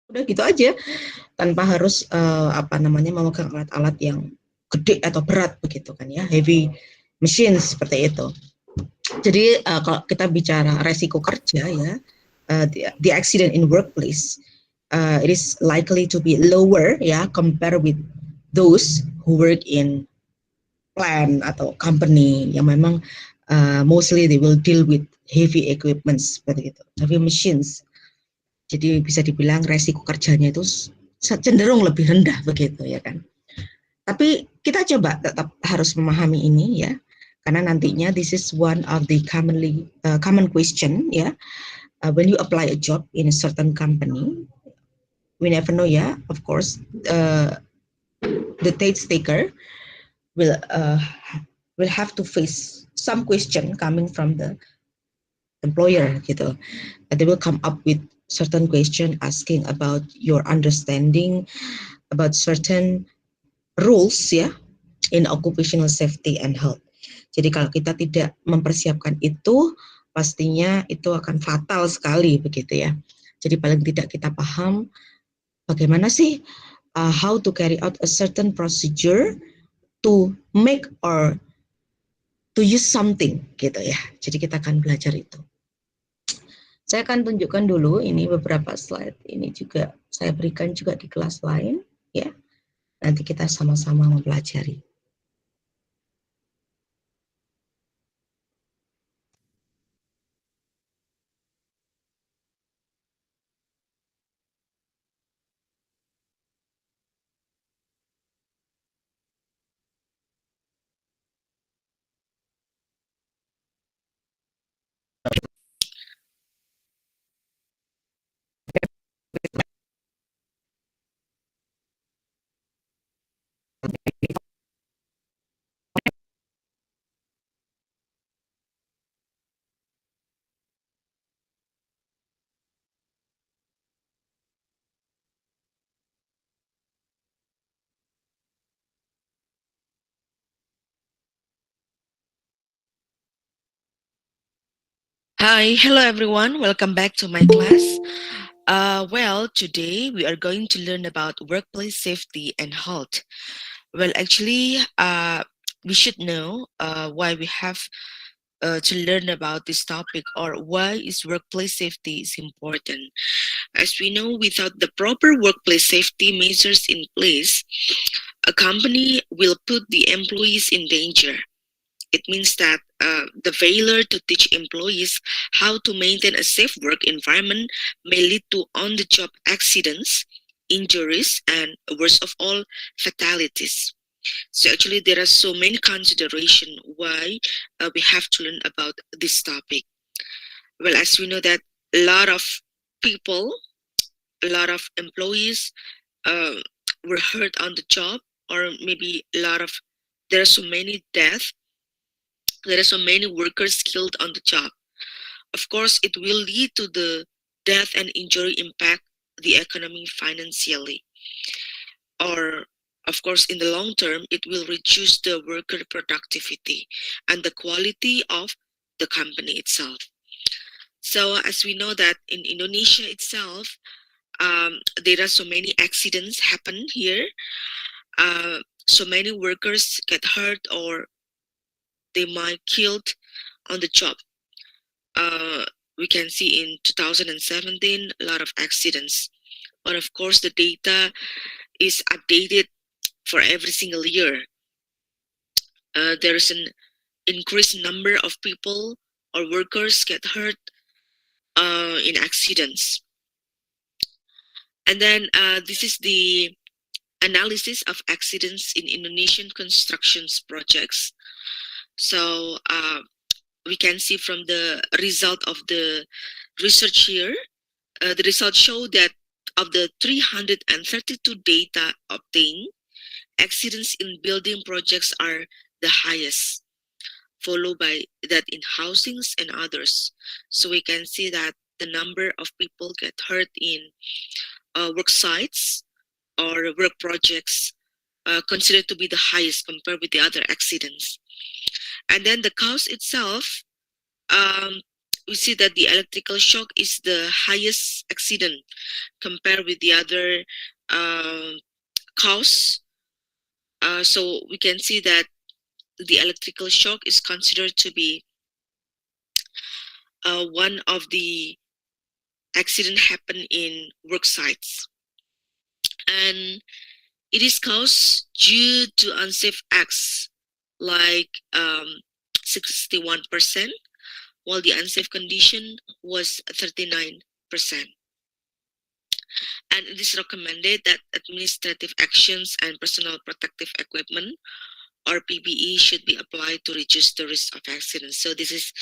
Udah gitu aja, tanpa harus memegang alat-alat yang gede atau berat begitu kan ya, heavy machines seperti itu. Jadi kalau kita bicara resiko kerja ya, the accident in workplace, it is likely to be lower ya compare with those who work in plant atau company yang memang mostly they will deal with heavy equipment seperti itu, heavy machines. Jadi bisa dibilang resiko kerjanya itu cenderung lebih rendah begitu ya kan. Tapi kita coba tetap harus memahami ini ya, karena nantinya this is one of the common question ya. When you apply a job in a certain company, we never know ya. Of course, the test taker will will have to face some question coming from the employer gitu. They will come up with certain question asking about your understanding about certain rules ya in occupational safety and health. Jadi kalau kita tidak mempersiapkan itu, pastinya itu akan fatal sekali begitu ya. Jadi paling tidak kita paham bagaimana sih how to carry out a certain procedure to make or to use something gitu ya. Jadi kita akan belajar itu. Saya akan tunjukkan dulu ini beberapa slide. Ini juga saya berikan juga di kelas lain ya. Nanti kita sama-sama mempelajari. Hi, hello everyone. Welcome back to my class. Today we are going to learn about workplace safety and health. We should know why we have to learn about this topic, or why is workplace safety is important. As we know, without the proper workplace safety measures in place, a company will put the employees in danger. It means that the failure to teach employees how to maintain a safe work environment may lead to on-the-job accidents, injuries, and worst of all, fatalities. So actually, there are so many considerations why we have to learn about this topic. Well, as we know that a lot of people, a lot of employees uh, were hurt on the job, or maybe there are so many deaths, there are so many workers killed on the job. Of course, it will lead to the death and injury impact the economy financially. Or, of course, in the long term, it will reduce the worker productivity and the quality of the company itself. So, as we know that in Indonesia itself, there are so many accidents happen here. So many workers get hurt, or they might killed on the job. We can see in 2017 a lot of accidents, but of course the data is updated for every single year. There is an increased number of people or workers get hurt in accidents. And then this is the analysis of accidents in Indonesian constructions projects. So we can see from the result of the research here, the results show that of the 332 data obtained, accidents in building projects are the highest, followed by that in housings and others. So we can see that the number of people get hurt in work sites or work projects considered to be the highest compared with the other accidents. And then the cause itself, we see that the electrical shock is the highest accident compared with the other cause. So we can see that the electrical shock is considered to be one of the accident happen in work sites, and it is caused due to unsafe acts like 61%, while the unsafe condition was 39%. And it is recommended that administrative actions and personal protective equipment or PPE should be applied to reduce the risk of accidents. So this is,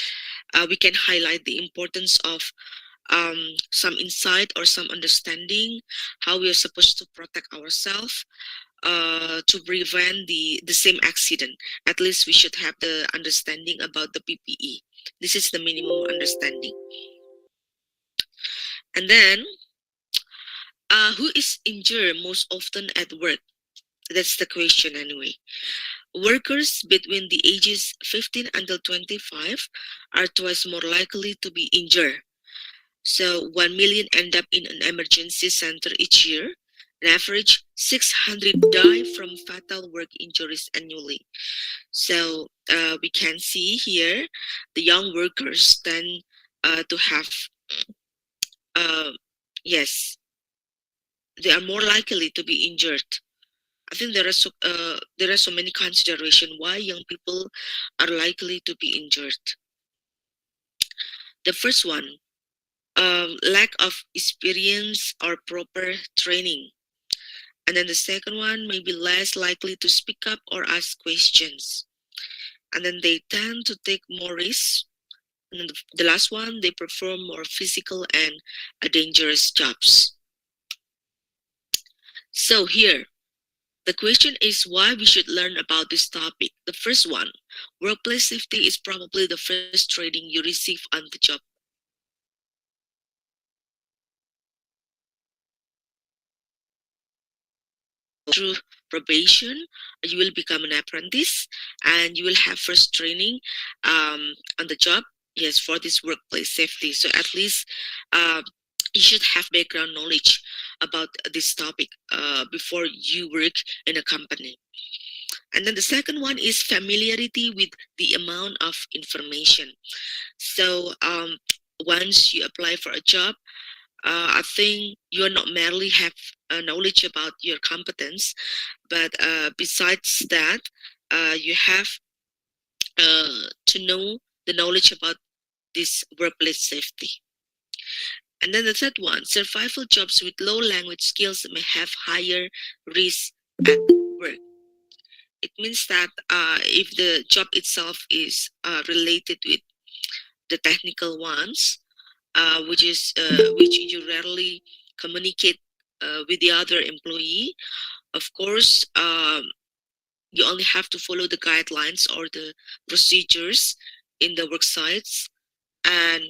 we can highlight the importance of some insight or some understanding how we are supposed to protect ourselves to prevent the same accident. At least we should have the understanding about the PPE. This is the minimum understanding. And then, who is injured most often at work? That's the question anyway. Workers between the ages 15 until 25 are twice more likely to be injured. So 1 million end up in an emergency center each year. On average, 600 die from fatal work injuries annually. So we can see here the young workers tend to have, yes, they are more likely to be injured. I think there are so many considerations why young people are likely to be injured. The first one, lack of experience or proper training. And then the second one may be less likely to speak up or ask questions. And then they tend to take more risks. And then the last one, they perform more physical and dangerous jobs. So here, the question is why we should learn about this topic. The first one, workplace safety is probably the first training you receive on the job. Through probation, you will become an apprentice and you will have first training on the job, yes, for this workplace safety. So at least you should have background knowledge about this topic before you work in a company. And then the second one is familiarity with the amount of information. So once you apply for a job, I think you're not merely have knowledge about your competence, but besides that, you have to know the knowledge about this workplace safety. And then the third one, survival jobs with low language skills may have higher risk at work. It means that if the job itself is related with the technical ones, which you rarely communicate with the other employee, of course, you only have to follow the guidelines or the procedures in the work sites, and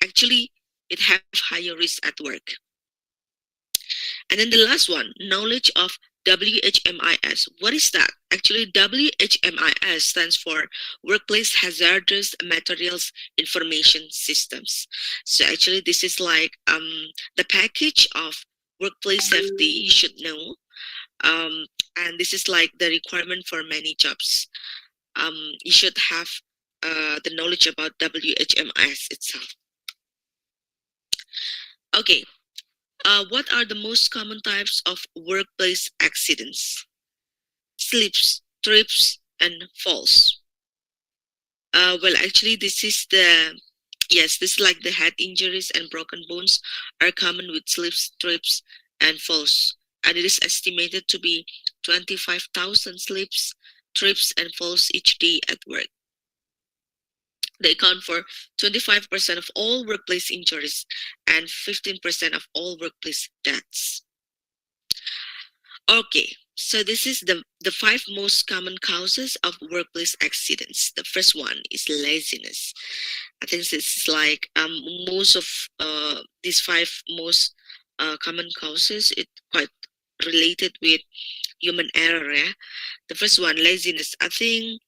actually it have higher risk at work. And then the last one, knowledge of WHMIS. What is that? Actually, WHMIS stands for Workplace Hazardous Materials Information Systems. So actually, this is like the package of workplace safety you should know. And this is like the requirement for many jobs. You should have the knowledge about WHMIS itself. Okay. What are the most common types of workplace accidents? Slips, trips, and falls. Well, actually, this is like the head injuries and broken bones are common with slips, trips, and falls. And it is estimated to be 25,000 slips, trips, and falls each day at work. They account for 25% of all workplace injuries and 15% of all workplace deaths. Okay, so this is the 5 most common causes of workplace accidents. The first one is laziness. I think this is like most of these 5 most common causes, it quite related with human error. Yeah? The first one, laziness. I think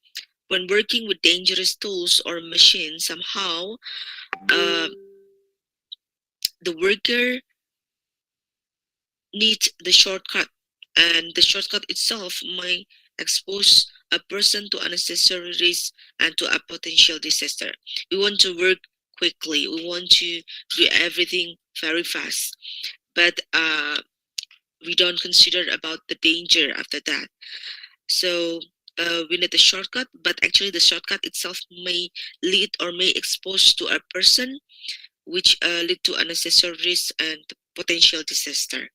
When working with dangerous tools or machines, somehow uh, the worker needs the shortcut, and the shortcut itself may expose a person to unnecessary risk and to a potential disaster. We want to work quickly. We want to do everything very fast, but we don't consider about the danger after that. So we need a shortcut, but actually the shortcut itself may lead or may expose to a person, which lead to unnecessary risk and potential disaster.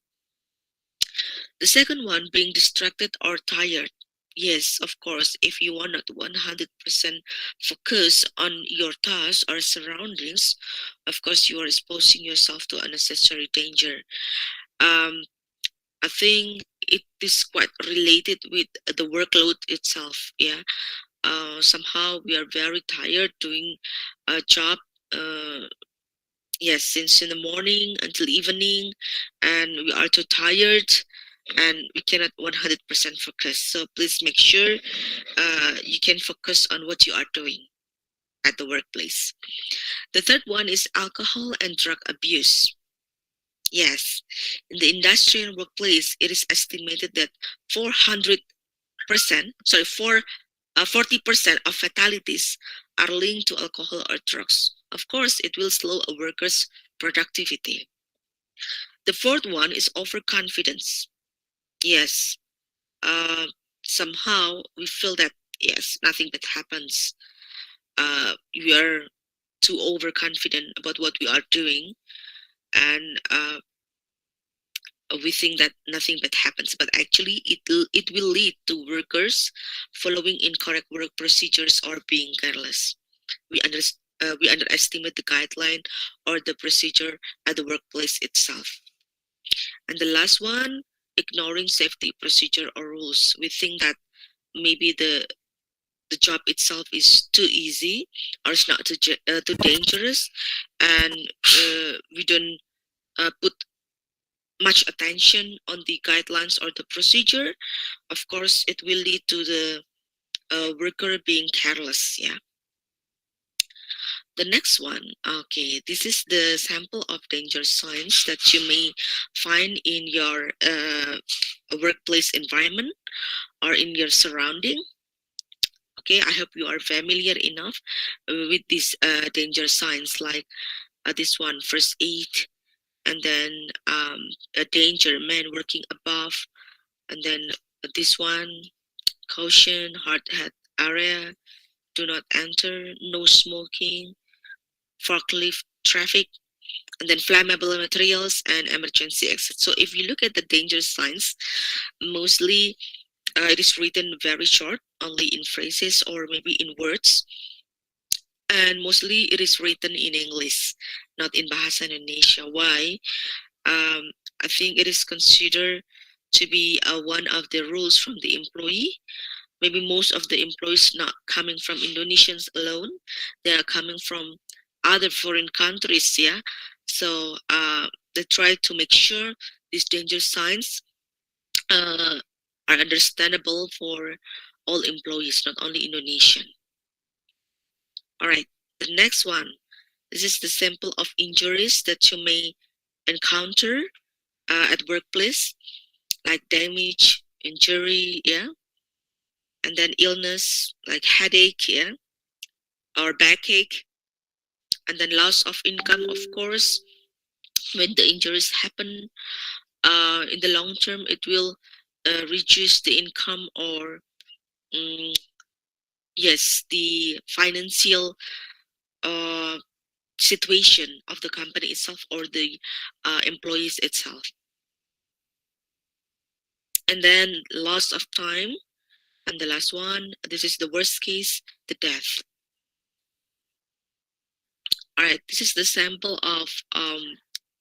The second one, being distracted or tired. Yes, of course, if you are not 100% focus on your task or surroundings, of course you are exposing yourself to unnecessary danger. Um, I think it is quite related with the workload itself. Yeah, somehow we are very tired doing a job. Yes, since in the morning until evening, and we are too tired, and we cannot 100% focus. So please make sure you can focus on what you are doing at the workplace. The third one is alcohol and drug abuse. Yes, in the industrial workplace, it is estimated that 400%, sorry, 40% of fatalities are linked to alcohol or drugs. Of course, it will slow a worker's productivity. The fourth one is overconfidence. Yes, uh, somehow we feel that, yes, nothing bad happens. We are too overconfident about what we are doing, and we think that nothing bad happens, but actually it will lead to workers following incorrect work procedures or being careless. We underestimate the guideline or the procedure at the workplace itself. And the last one, ignoring safety procedure or rules. We think that maybe the job itself is too easy, or it's not too dangerous, and we don't put much attention on the guidelines or the procedure. Of course, it will lead to the worker being careless. Yeah. The next one, okay, this is the sample of danger signs that you may find in your workplace environment or in your surrounding. Okay, I hope you are familiar enough with these danger signs, like this one, first aid, and then a danger, man working above, and then this one, caution, hard hat area, do not enter, no smoking, forklift traffic, and then flammable materials and emergency exit. So if you look at the danger signs, mostly it is written very short, only in phrases or maybe in words, and mostly it is written in English, not in Bahasa Indonesia. Why? I think it is considered to be one of the rules from the employee. Maybe most of the employees not coming from Indonesians alone, they are coming from other foreign countries. Yeah, so they try to make sure these danger signs uh, are understandable for all employees, not only Indonesian. All right, the next one. This is the sample of injuries that you may encounter at workplace, like damage, injury, yeah, and then illness, like headache, yeah, or backache, and then loss of income, of course. When the injuries happen, in the long term, it will reduce the income or, um, yes, the financial uh, situation of the company itself or the employees itself. And then loss of time. And the last one, this is the worst case, the death. All right, this is the sample of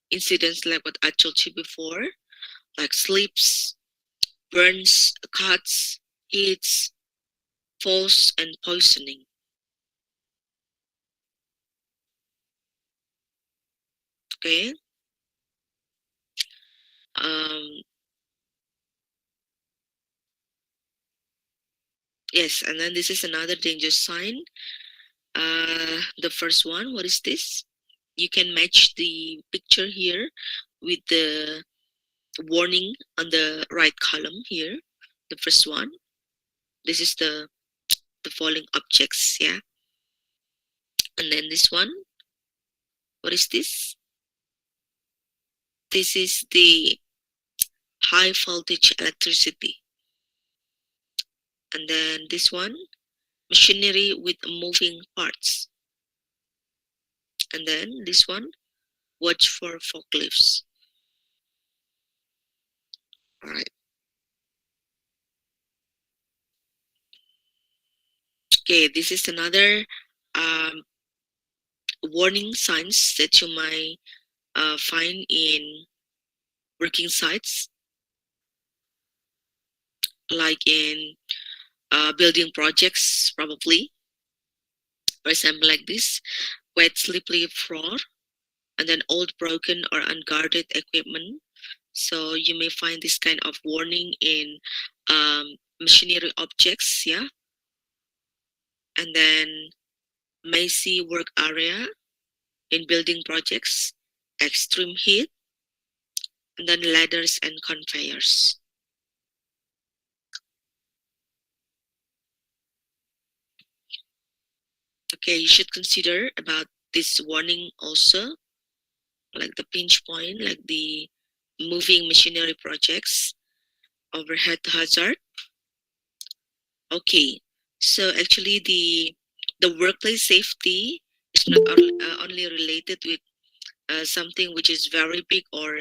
incidents like what I told you before, like slips, burns, cuts, hits, falls, and poisoning. Okay. Um, Yes, and then this is another danger sign. The first one, what is this? You can match the picture here with the warning on the right column here. The first one, this is the falling objects, yeah. And then this one, what is this? This is the high voltage electricity. And then this one, machinery with moving parts. And then this one, watch for forklifts. All right. Okay, this is another um, warning signs that you might find in working sites, like in building projects, probably. For example, like this, wet, slippery floor, and then old, broken, or unguarded equipment. So you may find this kind of warning in machinery objects, yeah. And then messy work area in building projects, extreme heat, and then ladders and conveyors. Okay, you should consider about this warning also, like the pinch point, like the moving machinery projects, overhead hazard. Okay, so actually the workplace safety is not only related with something which is very big or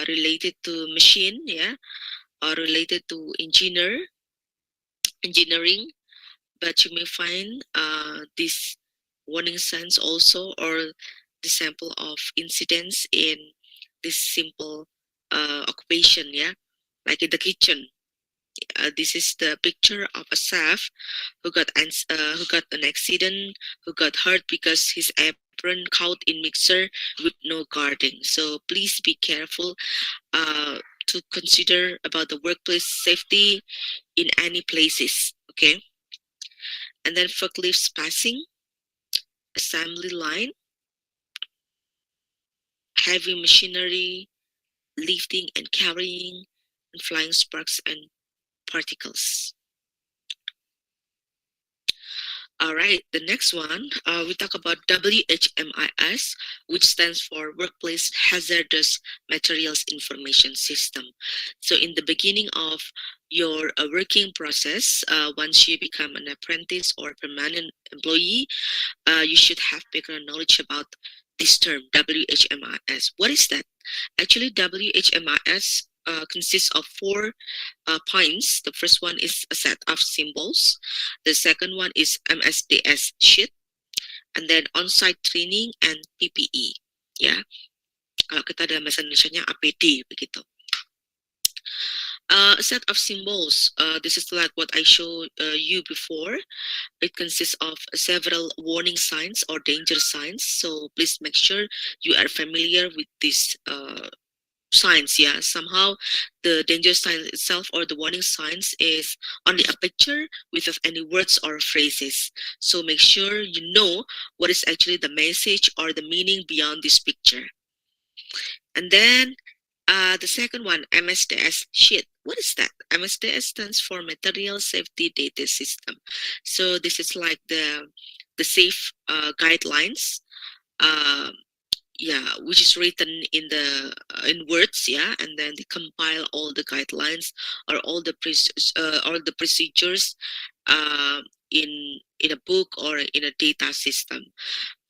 related to machine, yeah, or related to engineering, but you may find this warning signs also, or the sample of incidents in this simple occupation, yeah, like in the kitchen. This is the picture of a chef who got an accident, who got hurt because his apron caught in mixer with no guarding. So please be careful to consider about the workplace safety in any places. Okay, and then forklifts passing, assembly line, heavy machinery, lifting and carrying, and flying sparks and particles. All right, the next one, we talk about WHMIS, which stands for Workplace Hazardous Materials Information System. So in the beginning of your working process, once you become an apprentice or permanent employee, you should have background knowledge about this term, WHMIS. What is that? Actually, WHMIS consists of four points. The first one is a set of symbols. The second one is MSDS sheet, and then on-site training and PPE. Ya, kalau kita dalam bahasa Indonesia-nya APD begitu. A set of symbols. This is like what I showed you before. It consists of several warning signs or danger signs. So please make sure you are familiar with these signs. Yeah, somehow the danger sign itself or the warning signs is only a picture without any words or phrases. So make sure you know what is actually the message or the meaning beyond this picture. And then the second one, MSDS sheet. What is that? MSDS stands for Material Safety Data System. So this is like the safe guidelines. Yeah, which is written in the in words, yeah, and then they compile all the guidelines or all the procedures uh, in a book or in a data system.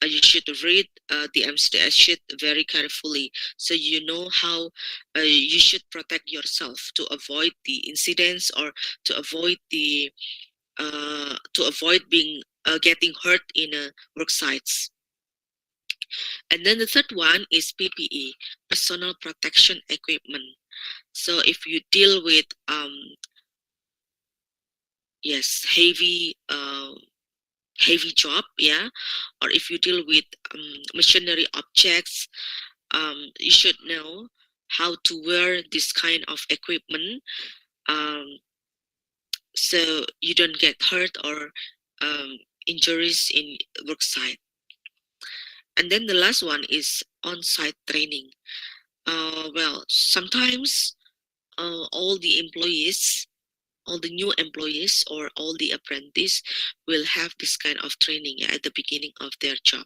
You should read the MSDS sheet very carefully so you know how you should protect yourself to avoid the incidents or to avoid the to avoid being getting hurt in work sites. And then the third one is PPE, personal protection equipment. So if you deal with yes, heavy job, yeah, or if you deal with machinery objects, you should know how to wear this kind of equipment. Um, so you don't get hurt or injuries in work site. And then the last one is on-site training. Well, sometimes all the employees, all the new employees or all the apprentice will have this kind of training at the beginning of their job.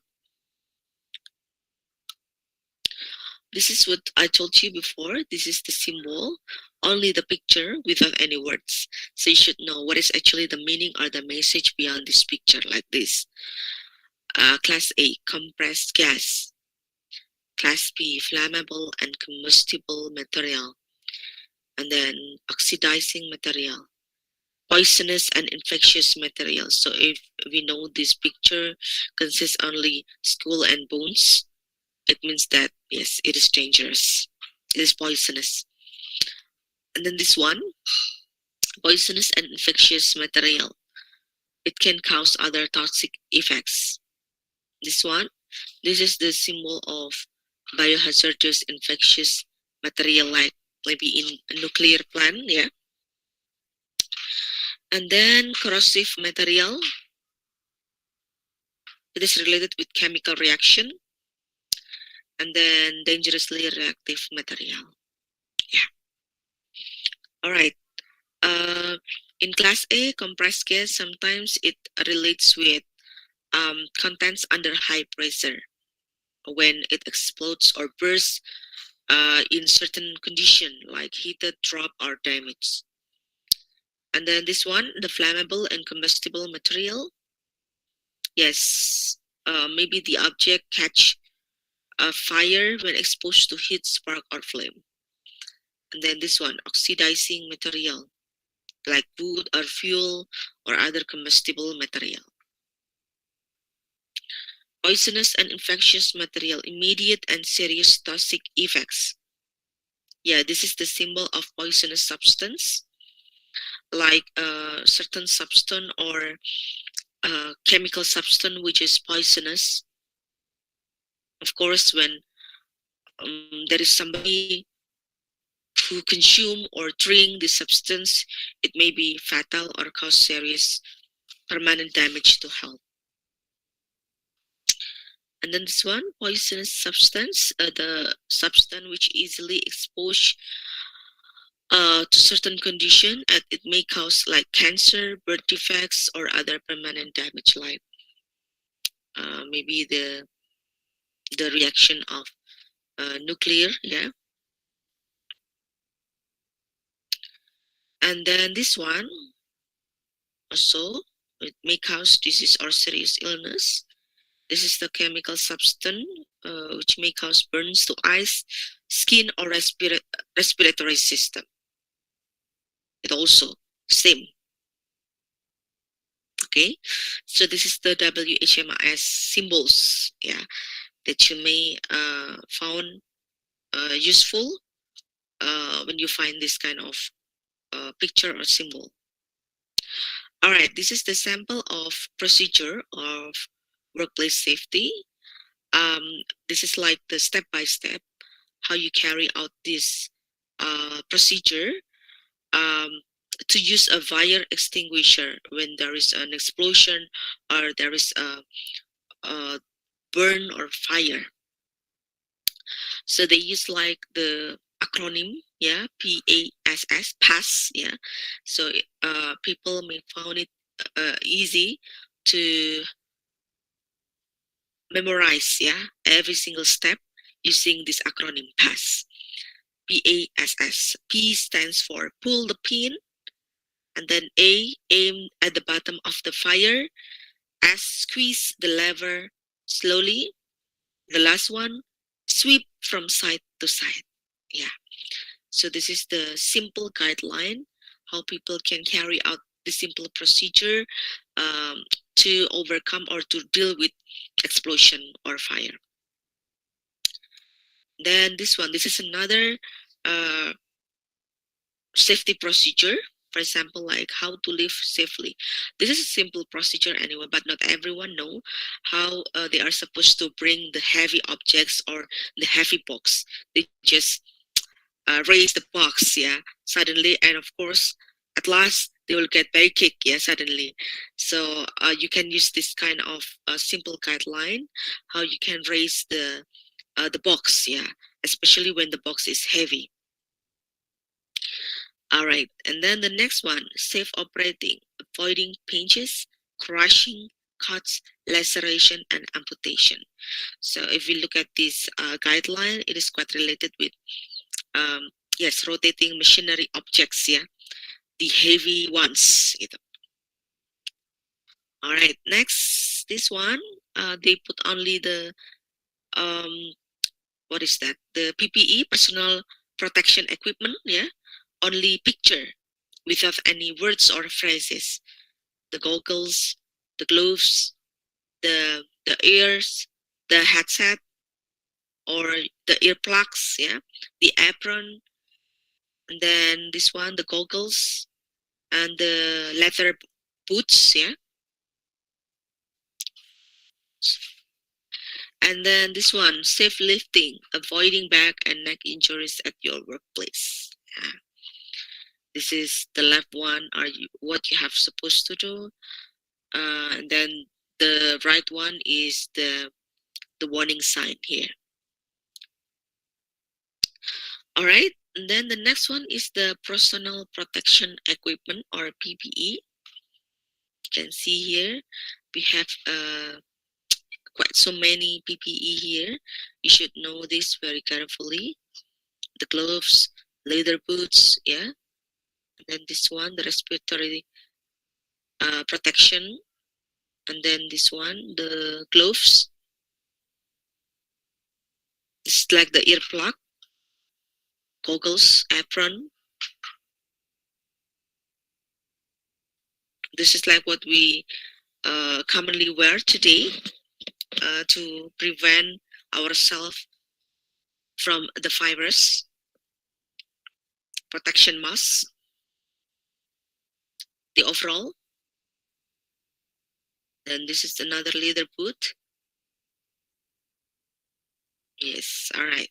This is what I told you before. This is the symbol, only the picture without any words. So you should know what is actually the meaning or the message beyond this picture, like this. Class A, compressed gas. Class B, flammable and combustible material. And then oxidizing material. Poisonous and infectious material. So if we know this picture consists only skull and bones, it means that, yes, it is dangerous. It is poisonous. And then this one, poisonous and infectious material. It can cause other toxic effects. This one, this is the symbol of biohazardous infectious material, like maybe in a nuclear plant, yeah. And then corrosive material. It is related with chemical reaction. And then dangerously reactive material. Yeah. All right. In class A, compressed gas, sometimes it relates with contents under high pressure when it explodes or bursts in certain condition like heated, drop, or damage. And then this one, the flammable and combustible material. Yes, maybe the object catch fire when exposed to heat, spark, or flame. And then this one, oxidizing material, like wood or fuel or other combustible material. Poisonous and infectious material, immediate and serious toxic effects. Yeah, this is the symbol of poisonous substance, like a certain substance or chemical substance which is poisonous. Of course, when there is somebody who consume or drink this substance, it may be fatal or cause serious permanent damage to health. And then this one, poisonous substance, the substance which easily exposed to certain condition, and it may cause like cancer, birth defects, or other permanent damage, like maybe the reaction of nuclear, yeah. And then this one also, it may cause disease or serious illness. This is the chemical substance which may cause burns to eyes, skin, or respiratory system. It also same. Okay, so this is the WHMIS symbols, yeah, that you may found useful when you find this kind of picture or symbol. All right, this is the sample of procedure of workplace safety. This is like the step-by-step how you carry out this procedure to use a fire extinguisher when there is an explosion or there is a burn or fire. So they use like the acronym, yeah, PASS, pass, yeah. So people may find it easy to memorize, yeah, every single step using this acronym pass. PASS. P stands for pull the pin, and then A, aim at the bottom of the fire. S, squeeze the lever slowly. The last one, sweep from side to side. Yeah. So this is the simple guideline how people can carry out the simple procedure to overcome or to deal with explosion or fire. Then this one, this is another safety procedure. For example, like how to live safely. This is a simple procedure anyway, but not everyone know how they are supposed to bring the heavy objects or the heavy box. They just raise the box, yeah, suddenly, and of course, at last they will get very kick, yeah, suddenly. So you can use this kind of simple guideline how you can raise the box, yeah, especially when the box is heavy. All right, and then the next one, safe operating, avoiding pinches, crushing, cuts, laceration, and amputation. So if we look at this guideline, it is quite related with um, yes, rotating machinery objects, yeah, the heavy ones. All right, next, this one, they put only the um, what is that? The PPE, personal protection equipment, yeah, only picture without any words or phrases. The goggles, the gloves, the ears, the headset or the earplugs, yeah, the apron, and then this one, the goggles and the leather boots, yeah, and then this one, safe lifting, avoiding back and neck injuries at your workplace. Yeah. This is the left one, are you what you have supposed to do, and then the right one is the warning sign here. All right, and then the next one is the personal protection equipment or PPE. You can see here we have quite so many PPE here. You should know this very carefully. The gloves, leather boots, yeah. And then this one, the respiratory protection. And then this one, the gloves. It's like the earplug, goggles, apron. This is like what we commonly wear today to prevent ourselves from the virus. Protection mask, the overall. Then this is another leather boot. Yes, all right.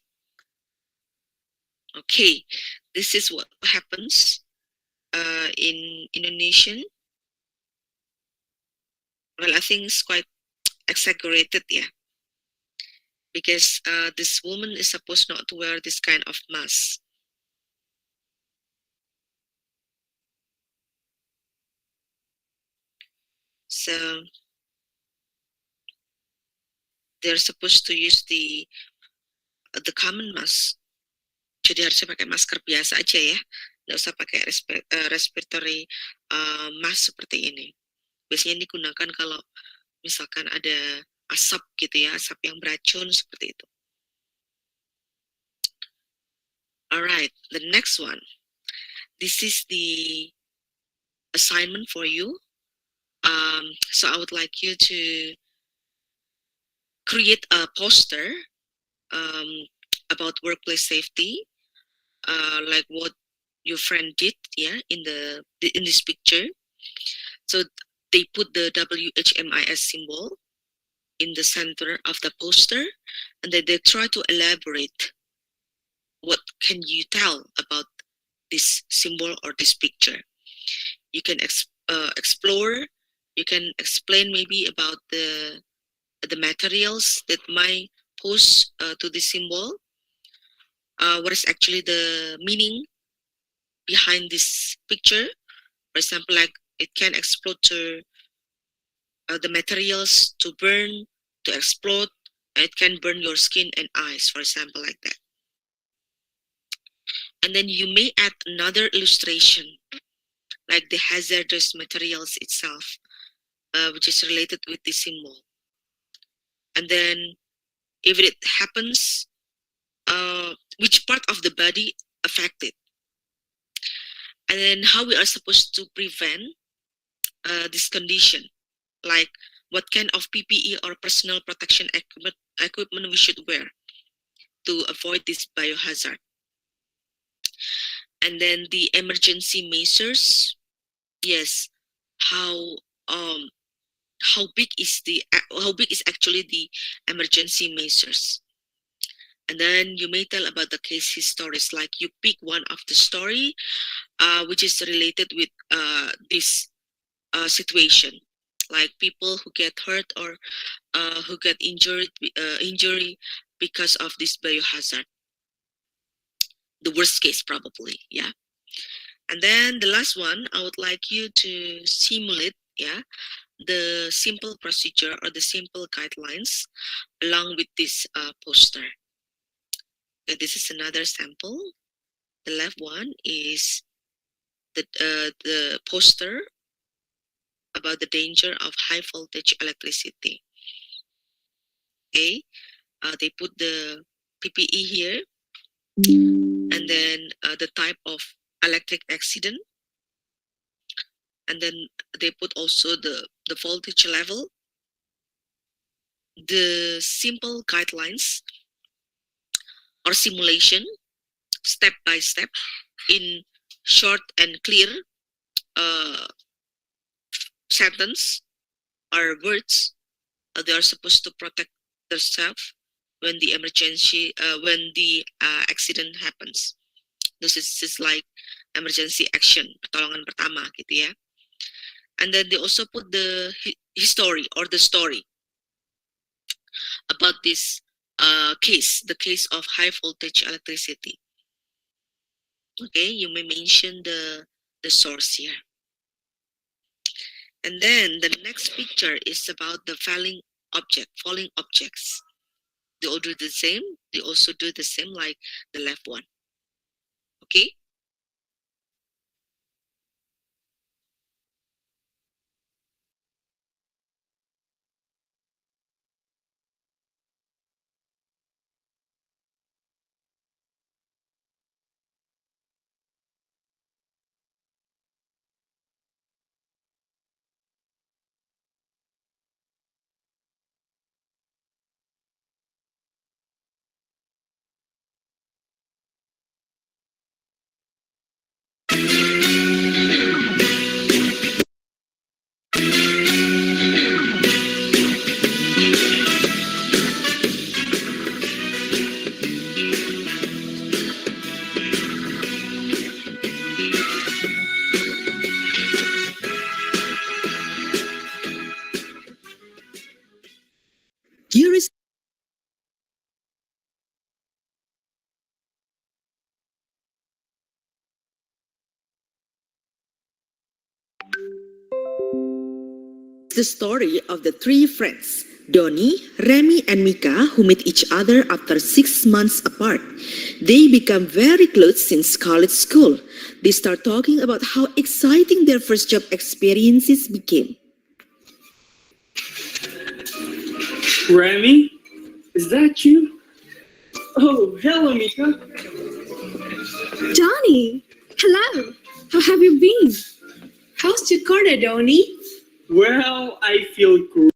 Okay, this is what happens in Indonesian. Well, I think it's quite exaggerated, yeah, because this woman is supposed not to wear this kind of mask. So they're supposed to use the common mask. Jadi harusnya pakai masker biasa aja ya, nggak usah pakai respiratory mask seperti ini. Biasanya digunakan kalau misalkan ada asap gitu ya, asap yang beracun seperti itu. Alright, the next one. This is the assignment for you. So I would like you to create a poster about workplace safety, like what your friend did, yeah, in this picture. So they put the WHMIS symbol in the center of the poster, and then they try to elaborate what can you tell about this symbol or this picture. You can explore, you can explain maybe about the materials that might pose to this symbol, what is actually the meaning behind this picture. For example, like it can explode to the materials to burn, to explode, and it can burn your skin and eyes, for example, like that. And then you may add another illustration, like the hazardous materials itself, which is related with the symbol. And then if it happens, which part of the body affected, and then how we are supposed to prevent this condition, like what kind of PPE or personal protection equipment we should wear to avoid this biohazard. And then the emergency measures, yes, how big is actually the emergency measures. And then you may tell about the case histories, like you pick one of the story which is related with this situation, like people who get hurt or who get injury because of this biohazard. The worst case probably, yeah. And then the last one, I would like you to simulate, yeah, the simple procedure or the simple guidelines along with this poster. Okay, this is another sample. The left one is the poster about the danger of high voltage electricity. Okay, they put the PPE here, and then the type of electric accident, and then they put also the voltage level, the simple guidelines or simulation step by step in short and clear sentence or words. They are supposed to protect themselves when the emergency, when the accident happens. This is like emergency action, pertolongan pertama gitu ya. And then they also put the history or the story about this case, the case of high voltage electricity. Okay, you may mention the source here. And then the next picture is about the falling objects. They all do the same. They also do the same like the left one. Okay. Here is the story of the three friends, Donnie, Remy, and Mika, who met each other after 6 months apart. They become very close since college school. They start talking about how exciting their first job experiences became. Remy, is that you? Oh, hello, Mika. Donnie, hello. How have you been? How's Jakarta, Donnie? Well, I feel great.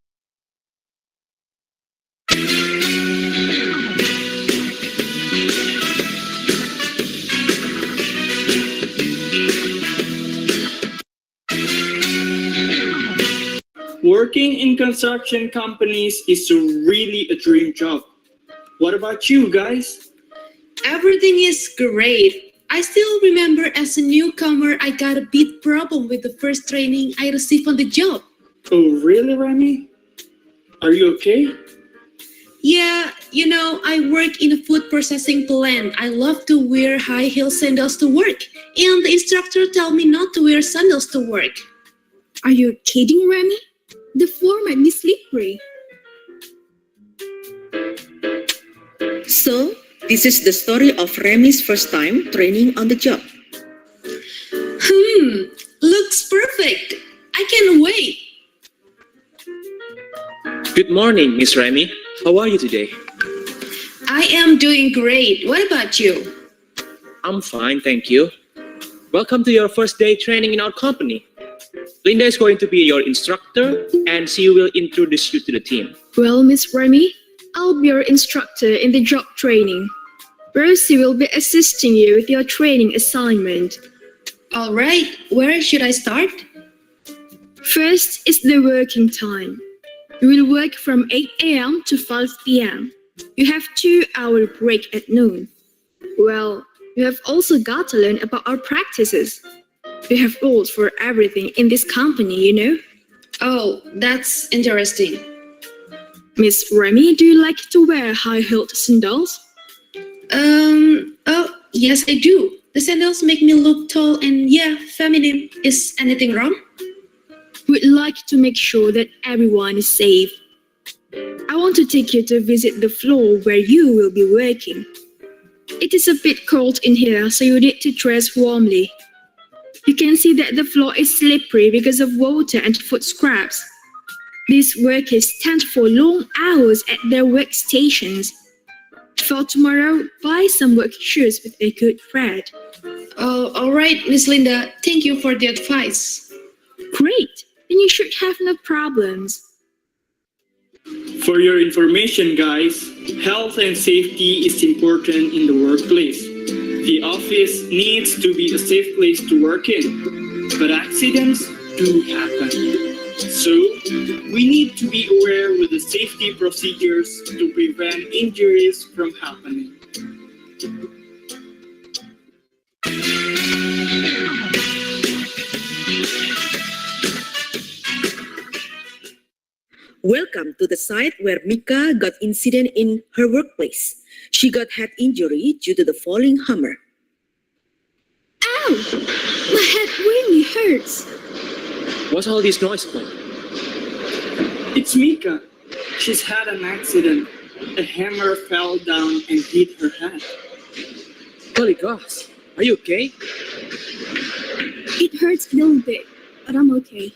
Working in construction companies is really a dream job. What about you guys? Everything is great. I still remember as a newcomer, I got a big problem with the first training I received on the job. Oh, really, Remy? Are you okay? Yeah, I work in a food processing plant. I love to wear high heel sandals to work. And the instructor told me not to wear sandals to work. Are you kidding, Remy? The floor might be slippery. So, this is the story of Remy's first time training on the job. Looks perfect. I can't wait. Good morning, Miss Remy. How are you today? I am doing great. What about you? I'm fine, thank you. Welcome to your first day training in our company. Linda is going to be your instructor and she will introduce you to the team. Well, Miss Remy, I'll be your instructor in the job training. Rosie will be assisting you with your training assignment. All right, where should I start? First is the working time. You will work from 8 a.m. to 5 p.m. You have 2-hour break at noon. Well, you have also got to learn about our practices. We have rules for everything in this company, you know. Oh, that's interesting. Miss Remy, do you like to wear high-heeled sandals? Oh, yes, I do. The sandals make me look tall and, yeah, feminine. Is anything wrong? We'd like to make sure that everyone is safe. I want to take you to visit the floor where you will be working. It is a bit cold in here, so you need to dress warmly. You can see that the floor is slippery because of water and foot scrubs. These workers stand for long hours at their workstations. For tomorrow, buy some work shoes with a good thread. Oh, all right, Miss Linda. Thank you for the advice. Great! Then you should have no problems. For your information, guys, health and safety is important in the workplace. The office needs to be a safe place to work in, but accidents do happen. So, we need to be aware with the safety procedures to prevent injuries from happening. Welcome to the site where Mika got incident in her workplace. She got head injury due to the falling hammer. Ow! My head really hurts. What's all this noise for? It's Mika. She's had an accident. A hammer fell down and hit her head. Holy gosh, are you okay? It hurts a little bit, but I'm okay.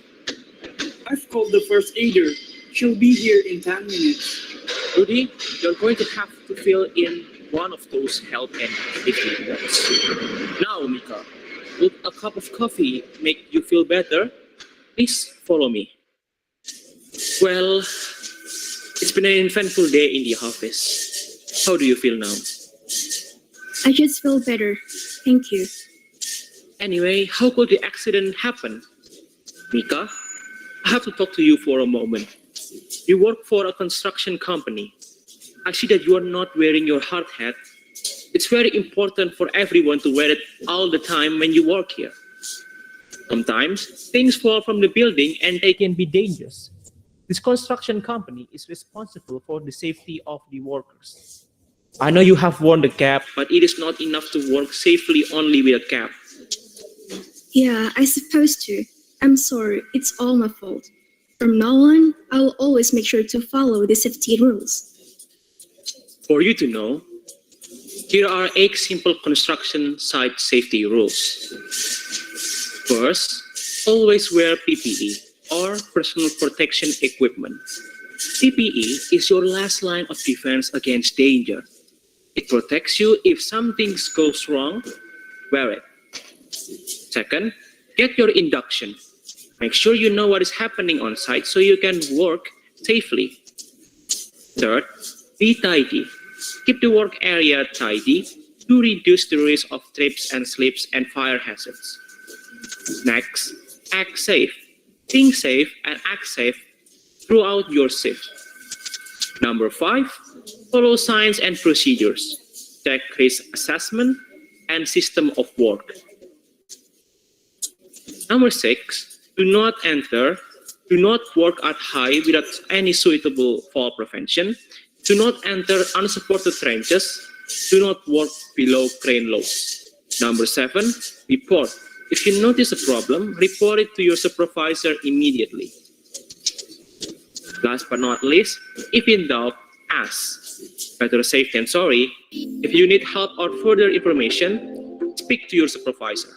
I've called the first aider. She'll be here in 10 minutes. Rudy, you're going to have to fill in one of those health and safety forms. Now, Mika, would a cup of coffee make you feel better? Please follow me. Well, it's been an eventful day in the office. How do you feel now? I just feel better. Thank you. Anyway, how could the accident happen? Mika, I have to talk to you for a moment. You work for a construction company. I see that you are not wearing your hard hat. It's very important for everyone to wear it all the time when you work here. Sometimes things fall from the building and they can be dangerous. This construction company is responsible for the safety of the workers. I know you have worn the cap, but it is not enough to work safely only with a cap. Yeah, I suppose to. I'm sorry, it's all my fault. From now on, I will always make sure to follow the safety rules. For you to know, here are 8 simple construction site safety rules. First, always wear PPE or personal protection equipment. PPE is your last line of defense against danger. It protects you if something goes wrong, wear it. Second, get your induction. Make sure you know what is happening on site so you can work safely. Third, be tidy. Keep the work area tidy to reduce the risk of trips and slips and fire hazards. Next, act safe. Think safe and act safe throughout your shift. Number 5, follow signs and procedures. Check risk assessment and system of work. Number 6, do not work at height without any suitable fall prevention. Do not enter unsupported trenches. Do not work below crane loads. Number 7, report. If you notice a problem, report it to your supervisor immediately. Last but not least, if in doubt, ask. Better safe than sorry. If you need help or further information, speak to your supervisor.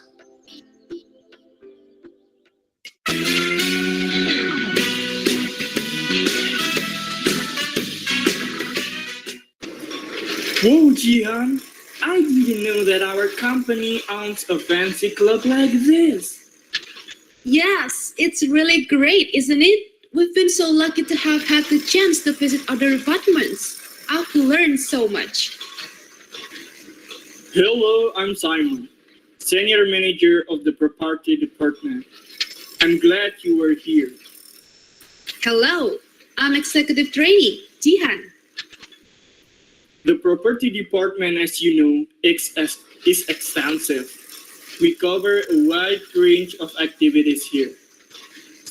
Whoa, Jihan! I didn't know that our company owns a fancy club like this. Yes, it's really great, isn't it? We've been so lucky to have had the chance to visit other departments. I've learned so much. Hello, I'm Simon, Senior Manager of the Property Department. I'm glad you were here. Hello, I'm Executive Trainee, Jihan. The property department, as you know, is extensive. We cover a wide range of activities here.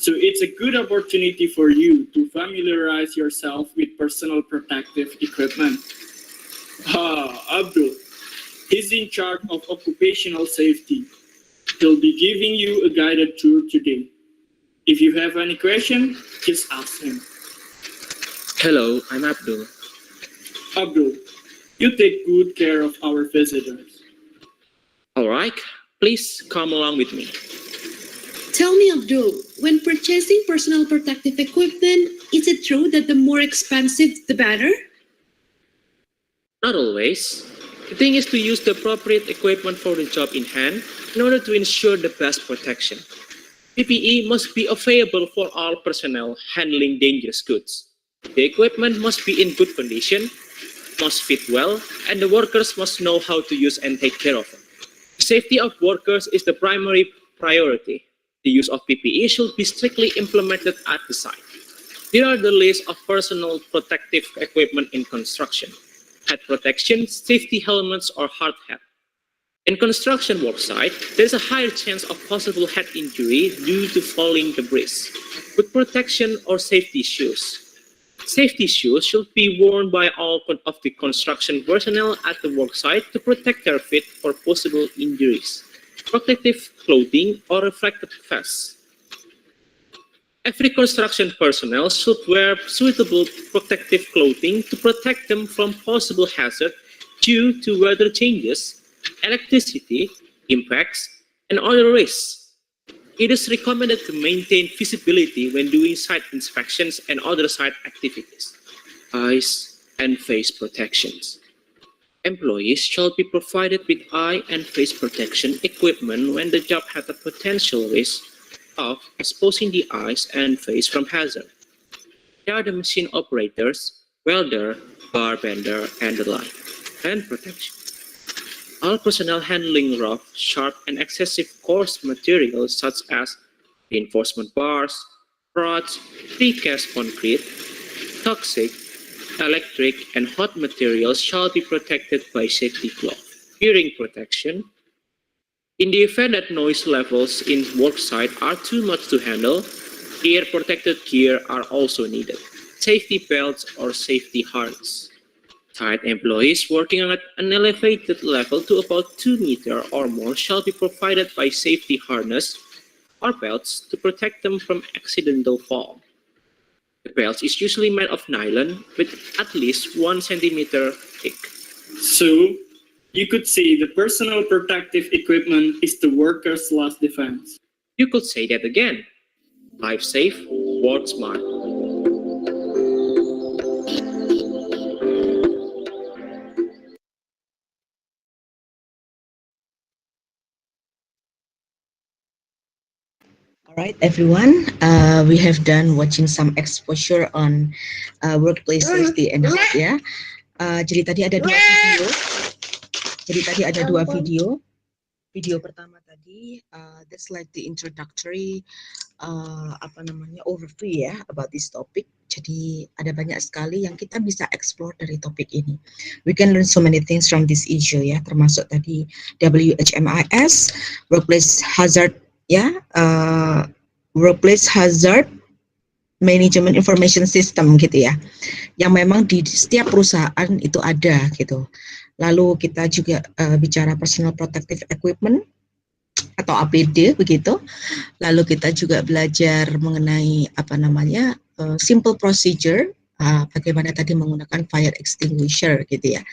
So it's a good opportunity for you to familiarize yourself with personal protective equipment. Abdul, he's in charge of occupational safety. He'll be giving you a guided tour today. If you have any question, just ask him. Hello, I'm Abdul. Abdul, you take good care of our visitors. All right, please come along with me. Tell me, Abdul, when purchasing personal protective equipment, is it true that the more expensive, the better? Not always. The thing is to use the appropriate equipment for the job in hand in order to ensure the best protection. PPE must be available for all personnel handling dangerous goods. The equipment must be in good condition, must fit well, and the workers must know how to use and take care of it. Safety of workers is the primary priority. The use of PPE should be strictly implemented at the site. Here are the list of personal protective equipment in construction. Head protection, safety helmets, or hard hat. In construction work site, there is a higher chance of possible head injury due to falling debris. With protection or safety shoes. Safety shoes should be worn by all of the construction personnel at the work site to protect their feet for possible injuries. Protective clothing or reflective vests. Every construction personnel should wear suitable protective clothing to protect them from possible hazard due to weather changes, electricity, impacts, and other risks. It is recommended to maintain visibility when doing site inspections and other site activities. Eyes and face protections. Employees shall be provided with eye and face protection equipment when the job has a potential risk of exposing the eyes and face from hazard. They are the machine operators, welder, bar bender, and the like. Hand protection. All personnel handling rough, sharp, and excessive coarse materials such as reinforcement bars, rods, precast concrete, toxic, electric, and hot materials shall be protected by safety cloth. Hearing protection. In the event that noise levels in worksite are too much to handle, ear-protected gear are also needed. Safety belts or safety harness. Site employees working at an elevated level to about 2 meters or more shall be provided by safety harness or belts to protect them from accidental fall. The belt is usually made of nylon with at least 1 centimeter thick. So, you could say the personal protective equipment is the worker's last defense. You could say that again. Life safe, work smart. All right, everyone. We have done watching some exposure on workplace safety and health ya. Jadi tadi ada dua video. Video pertama tadi, that's like the introductory overview ya about this topic. Jadi ada banyak sekali yang kita bisa explore dari topik ini. We can learn so many things from this issue ya, termasuk tadi WHMIS, workplace hazard ya, workplace hazard management information system gitu ya, yang memang di setiap perusahaan itu ada gitu. Lalu kita juga bicara personal protective equipment atau APD begitu. Lalu kita juga belajar mengenai simple procedure, bagaimana tadi menggunakan fire extinguisher gitu ya.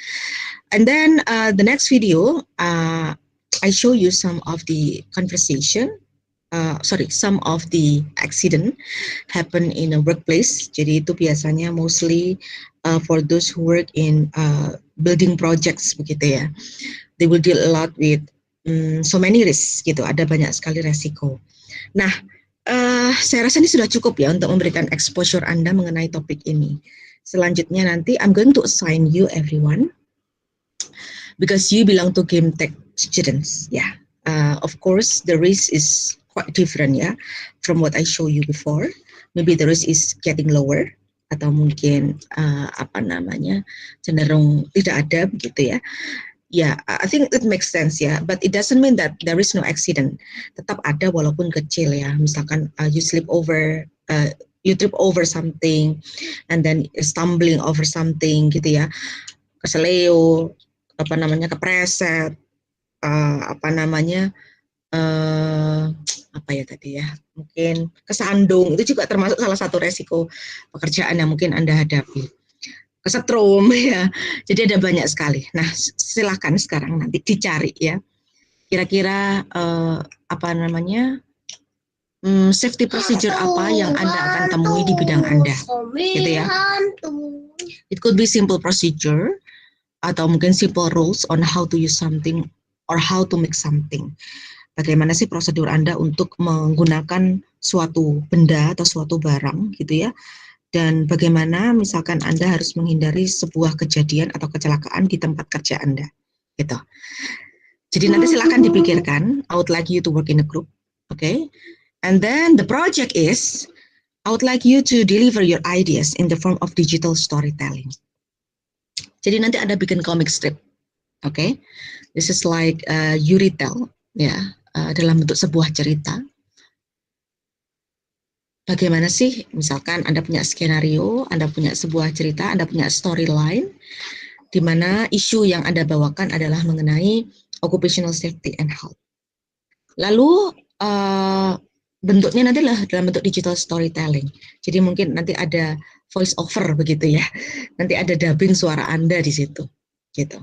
And then the next video, I show you some of the some of the accident happen in a workplace. Jadi itu biasanya mostly for those who work in building projects begitu ya. They will deal a lot with so many risks gitu. Ada banyak sekali resiko. Nah, saya rasa ini sudah cukup ya untuk memberikan exposure Anda mengenai topik ini. Selanjutnya nanti I'm going to assign you everyone because you belong to game tech students ya. Of course the risk is quite different ya from what I show you before. Maybe the risk is getting lower atau mungkin cenderung tidak ada begitu ya. Ya, I think it makes sense ya, but it doesn't mean that there is no accident. Tetap ada walaupun kecil ya. Misalkan you trip over something, and then stumbling over something gitu ya, keseleo, kepreset, mungkin kesandung, itu juga termasuk salah satu resiko pekerjaan yang mungkin Anda hadapi. Kesetrum ya, jadi ada banyak sekali. Nah, silakan sekarang nanti dicari ya, kira-kira safety procedure apa yang Anda akan temui di bidang Anda, gitu ya. It could be simple procedure atau mungkin simple rules on how to use something or how to make something. Bagaimana sih prosedur Anda untuk menggunakan suatu benda atau suatu barang, gitu ya. Dan bagaimana misalkan Anda harus menghindari sebuah kejadian atau kecelakaan di tempat kerja Anda, gitu. Jadi nanti silakan dipikirkan. I would like you to work in a group, okay? And then the project is, I would like you to deliver your ideas in the form of digital storytelling. Jadi nanti Anda bikin comic strip, okay? This is like you retell, ya, dalam bentuk sebuah cerita. Bagaimana sih, misalkan Anda punya skenario, Anda punya sebuah cerita, Anda punya storyline, di mana isu yang Anda bawakan adalah mengenai occupational safety and health. Lalu bentuknya nanti adalah dalam bentuk digital storytelling. Jadi mungkin nanti ada voice over begitu ya, nanti ada dubbing suara Anda di situ, gitu.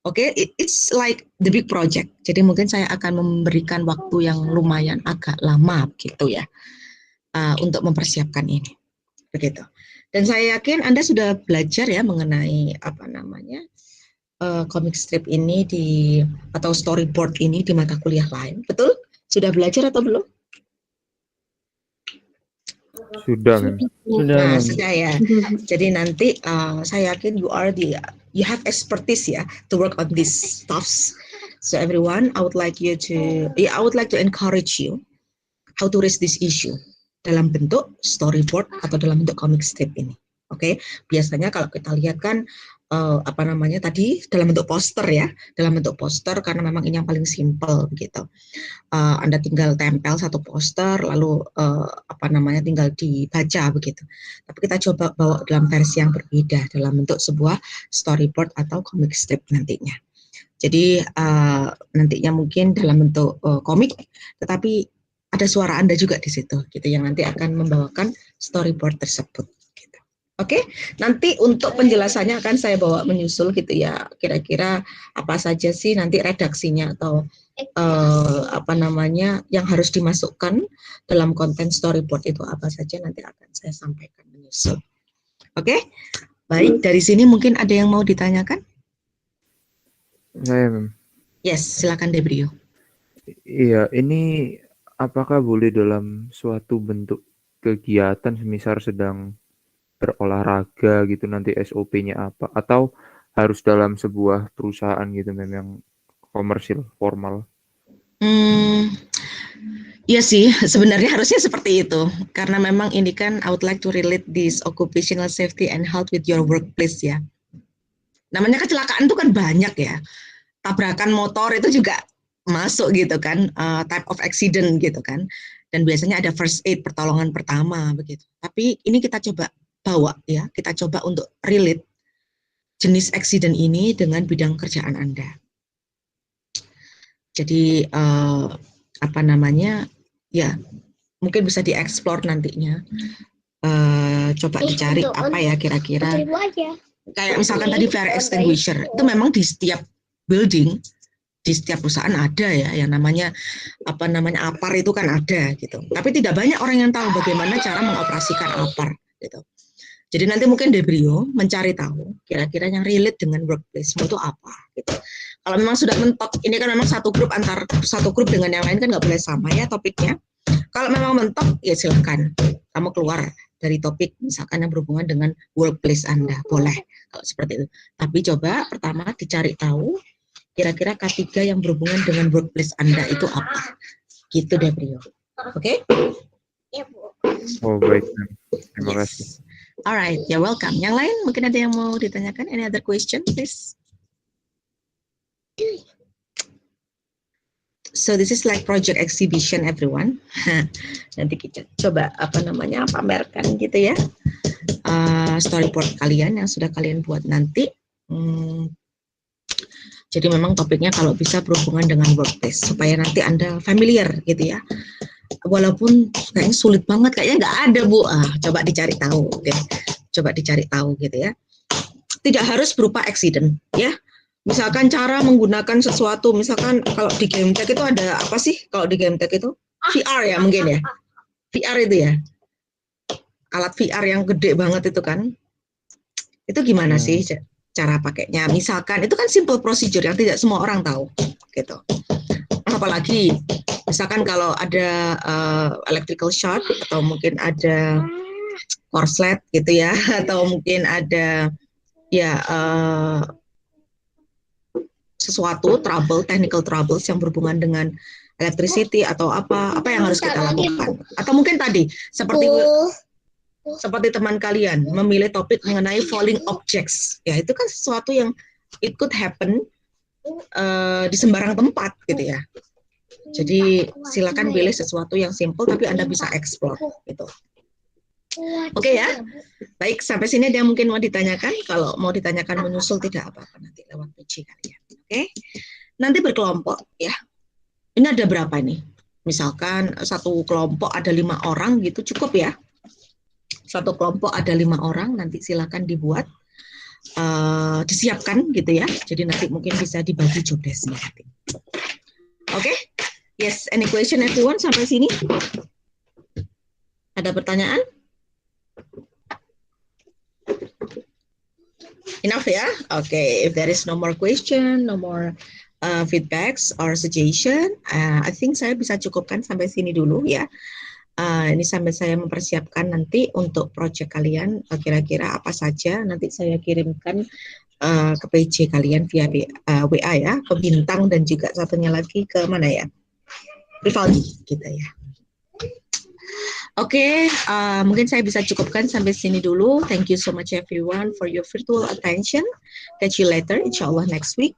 Oke, it's like the big project. Jadi mungkin saya akan memberikan waktu yang lumayan agak lama gitu ya. Untuk mempersiapkan ini, begitu. Dan saya yakin Anda sudah belajar ya mengenai comic strip ini atau storyboard ini di mata kuliah lain, betul? Sudah belajar atau belum? Sudah. Sudah ya. Jadi nanti saya yakin you have expertise ya to work on these stuffs. So everyone, I would like to encourage you how to raise this issue dalam bentuk storyboard atau dalam bentuk comic strip ini. Oke, biasanya kalau kita lihat kan tadi dalam bentuk poster ya, dalam bentuk poster karena memang ini yang paling simple begitu. Anda tinggal tempel satu poster lalu tinggal dibaca begitu. Tapi kita coba bawa dalam versi yang berbeda dalam bentuk sebuah storyboard atau comic strip nantinya. Jadi nantinya mungkin dalam bentuk komik, tetapi ada suara Anda juga di situ, gitu, yang nanti akan membawakan storyboard tersebut. Gitu. Oke, nanti untuk penjelasannya akan saya bawa menyusul, gitu ya. Kira-kira apa saja sih nanti redaksinya atau yang harus dimasukkan dalam konten storyboard itu apa saja nanti akan saya sampaikan menyusul. Oke, baik. Dari sini mungkin ada yang mau ditanyakan? Saya, Mem. Yes, silakan Debrio. Iya, ini apakah boleh dalam suatu bentuk kegiatan, semisal sedang berolahraga gitu, nanti SOP-nya apa? Atau harus dalam sebuah perusahaan gitu, memang komersil, formal? Iya sih, sebenarnya harusnya seperti itu. Karena memang ini kan, I would like to relate this occupational safety and health with your workplace ya. Namanya kecelakaan itu kan banyak ya. Tabrakan motor itu juga masuk gitu kan, type of accident gitu kan, dan biasanya ada first aid, pertolongan pertama begitu. Tapi ini kita coba bawa ya, kita coba untuk relate jenis accident ini dengan bidang kerjaan Anda. Jadi ya mungkin bisa dieksplor nantinya, coba dicari apa ya kira-kira, kayak misalkan tadi fire extinguisher itu memang di setiap building, di setiap perusahaan ada ya, yang namanya APAR itu kan ada gitu. Tapi tidak banyak orang yang tahu bagaimana cara mengoperasikan APAR gitu. Jadi nanti mungkin Debrio mencari tahu kira-kira yang relate dengan workplace itu apa gitu. Kalau memang sudah mentok, ini kan memang satu grup dengan yang lain kan nggak boleh sama ya topiknya. Kalau memang mentok ya silakan kamu keluar dari topik misalkan yang berhubungan dengan workplace Anda, boleh kalau seperti itu. Tapi coba pertama dicari tahu kira-kira K3 yang berhubungan dengan workplace Anda itu apa? Gitu deh, Brio. Oke? Oh, baik. Terima kasih. Alright, you're welcome. Yang lain mungkin ada yang mau ditanyakan? Any other question, please? So this is like project exhibition, everyone. Nanti kita coba pamerkan gitu ya, storyboard kalian yang sudah kalian buat nanti. Jadi memang topiknya kalau bisa berhubungan dengan workplace supaya nanti Anda familiar gitu ya. Walaupun kayaknya sulit banget, kayaknya nggak ada Bu. Coba dicari tahu deh. Coba dicari tahu gitu ya. Tidak harus berupa accident ya. Misalkan cara menggunakan sesuatu, misalkan kalau di game tech itu ada apa sih? Kalau di game tech itu VR ya mungkin ya. VR itu ya. Alat VR yang gede banget itu kan. Itu gimana sih cara pakainya? Misalkan itu kan simple procedure yang tidak semua orang tahu gitu. Apalagi misalkan kalau ada electrical shock atau mungkin ada korslet gitu ya, atau mungkin ada ya sesuatu trouble, technical troubles yang berhubungan dengan electricity atau apa yang harus kita lakukan. Atau mungkin tadi seperti teman kalian memilih topik mengenai falling objects, ya itu kan sesuatu yang it could happen di sembarang tempat gitu ya. Jadi silakan pilih sesuatu yang simple tapi Anda bisa explore gitu. Oke ya, baik sampai sini ada yang mungkin mau ditanyakan. Kalau mau ditanyakan menyusul tidak apa-apa nanti lewat PC kalian. Oke, nanti berkelompok ya. Ini ada berapa nih? Misalkan satu kelompok ada 5 orang gitu cukup ya. Satu kelompok ada 5 orang, nanti silakan dibuat, disiapkan gitu ya. Jadi nanti mungkin bisa dibagi job desk-nya. Oke, yes, any question everyone sampai sini? Ada pertanyaan? Enough ya? Okay, if there is no more question, no more feedbacks or suggestion, I think saya bisa cukupkan sampai sini dulu ya. Ini sambil saya mempersiapkan nanti untuk project kalian, kira-kira apa saja nanti saya kirimkan ke PJ kalian via WA ya, ke Bintang dan juga satunya lagi ke mana ya? Rivaldi gitu ya. Oke, mungkin saya bisa cukupkan sampai sini dulu. Thank you so much everyone for your virtual attention. Catch you later, insyaAllah next week.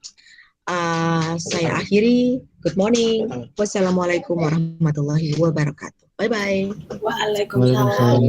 Saya akhiri. Good morning. Wassalamualaikum warahmatullahi wabarakatuh. Bye-bye. Waalaikumsalam.